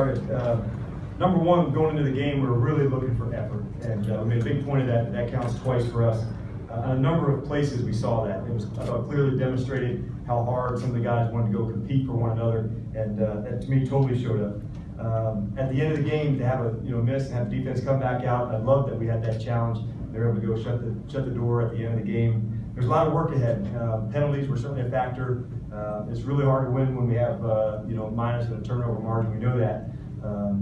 started. Number one, going into the game, we were really looking for effort, and we made a big point of that. That counts twice for us. On a number of places we saw that. It was, I thought, clearly demonstrated how hard some of the guys wanted to go compete for one another, and that to me totally showed up. At the end of the game, to have a miss and have the defense come back out, I love that we had that challenge. They were able to go shut the door at the end of the game. There's a lot of work ahead. Penalties were certainly a factor. It's really hard to win when we have minus and a turnover margin. We know that,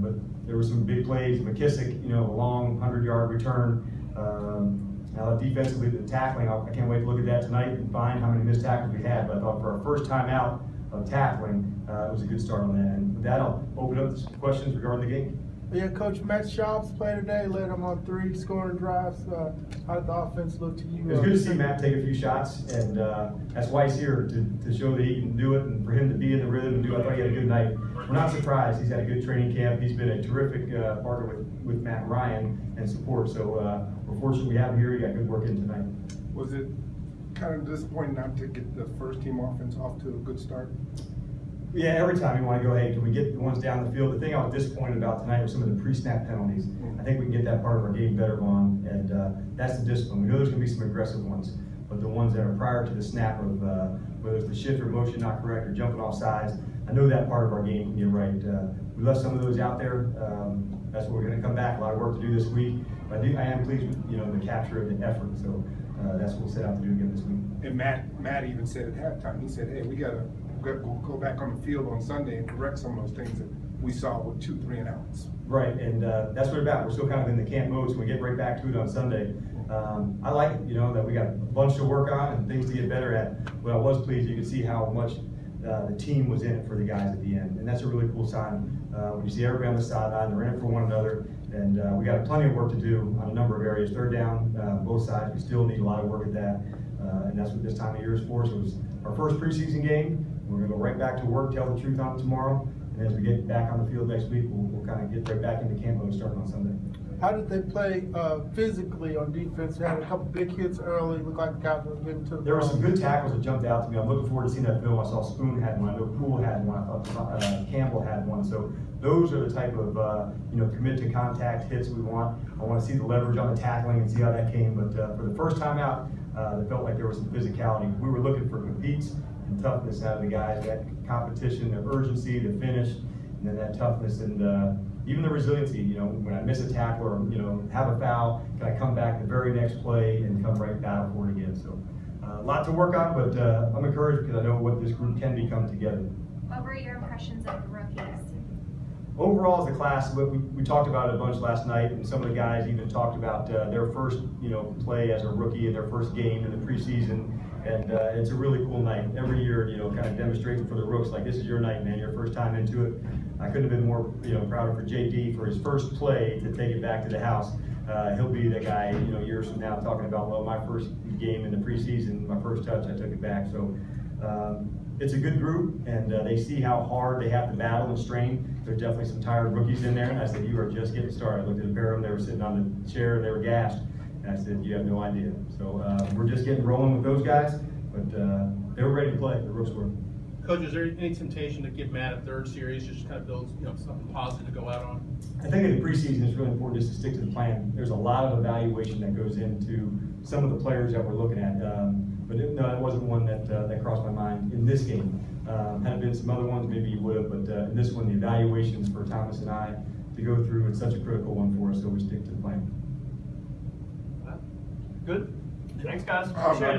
but there were some big plays. McKissick, a long 100-yard return. Now defensively, the tackling, I can't wait to look at that tonight and find how many missed tackles we had. But I thought for our first time out of tackling, it was a good start on that. And with that, I'll open up to questions regarding the game. Yeah, Coach, Matt Schaub's play today, led them on 3 scoring drives. How did the offense look to you? It was good to see Matt take a few shots, and that's why he's here, to show that he can do it, and for him to be in the rhythm and do it. I thought he had a good night. We're not surprised. He's had a good training camp. He's been a terrific partner with Matt Ryan and support. So we're fortunate we have him here. He got good work in tonight. Was it kind of disappointing not to get the first team offense off to a good start? Yeah, every time you want to go, hey, can we get the ones down the field? The thing I was disappointed about tonight was some of the pre-snap penalties. I think we can get that part of our game better on, and that's the discipline. We know there's going to be some aggressive ones, but the ones that are prior to the snap of whether it's the shift or motion not correct or jumping off sides, I know that part of our game can get right. We left some of those out there. That's what we're going to come back. A lot of work to do this week. But I am pleased with the capture of the effort. So that's what we'll set out to do again this week. And Matt even said at halftime, he said, hey, we got to go back on the field on Sunday and correct some of those things that we saw with 2, 3 and outs. Right, and that's what it's about. We're still kind of in the camp mode, so we get right back to it on Sunday. I like it, that we got a bunch to work on and things to get better at. But I was pleased. You could see how much the team was in it for the guys at the end, and that's a really cool sign. When you see everybody on the sideline, they're in it for one another, and we got plenty of work to do on a number of areas. Third down, both sides. We still need a lot of work at that, and that's what this time of year is for. So it was our first preseason game. We're going to go right back to work, tell the truth on it tomorrow, and as we get back on the field next week, we'll kind of get right back into camp mode starting on Sunday. How did they play physically on defense? They had a couple big hits early. Looked like the guys were getting to the There were some good tackles that jumped out to me. I'm looking forward to seeing that film. I saw Spoon had one. I know Poole had one. I thought Campbell had one. So those are the type of commit to contact hits we want. I want to see the leverage on the tackling and see how that came. But for the first time out, it felt like there was some physicality. We were looking for competes and toughness out of the guys. That competition, the urgency, the finish, and then that toughness and even the resiliency. When I miss a tackle or have a foul, can I come back the very next play and come right battle for it again? So a lot to work on, but I'm encouraged because I know what this group can become together. What were your impressions of the rookies? Overall, as a class, we talked about it a bunch last night, and some of the guys even talked about their first play as a rookie in their first game in the preseason. And it's a really cool night. Every year, kind of demonstrating for the rooks, like this is your night, man, your first time into it. I couldn't have been more, prouder for JD for his first play to take it back to the house. He'll be the guy, years from now talking about, well, my first game in the preseason, my first touch, I took it back. So it's a good group, and they see how hard they have to battle and strain. There's definitely some tired rookies in there, and I said, you are just getting started. I looked at a pair of them, they were sitting on the chair, and they were gassed. And I said, you have no idea. So we're just getting rolling with those guys, but they were ready to play. The Rooks were. Coach, is there any temptation to give Matt a third series, just kind of build something positive to go out on? I think in the preseason it's really important just to stick to the plan. There's a lot of evaluation that goes into some of the players that we're looking at, but no, it wasn't one that crossed my mind in this game. Had it been some other ones, maybe you would have, but in this one, the evaluations for Thomas and I to go through, it's such a critical one for us, so we stick to the plan. Good. Thanks, guys. Appreciate it.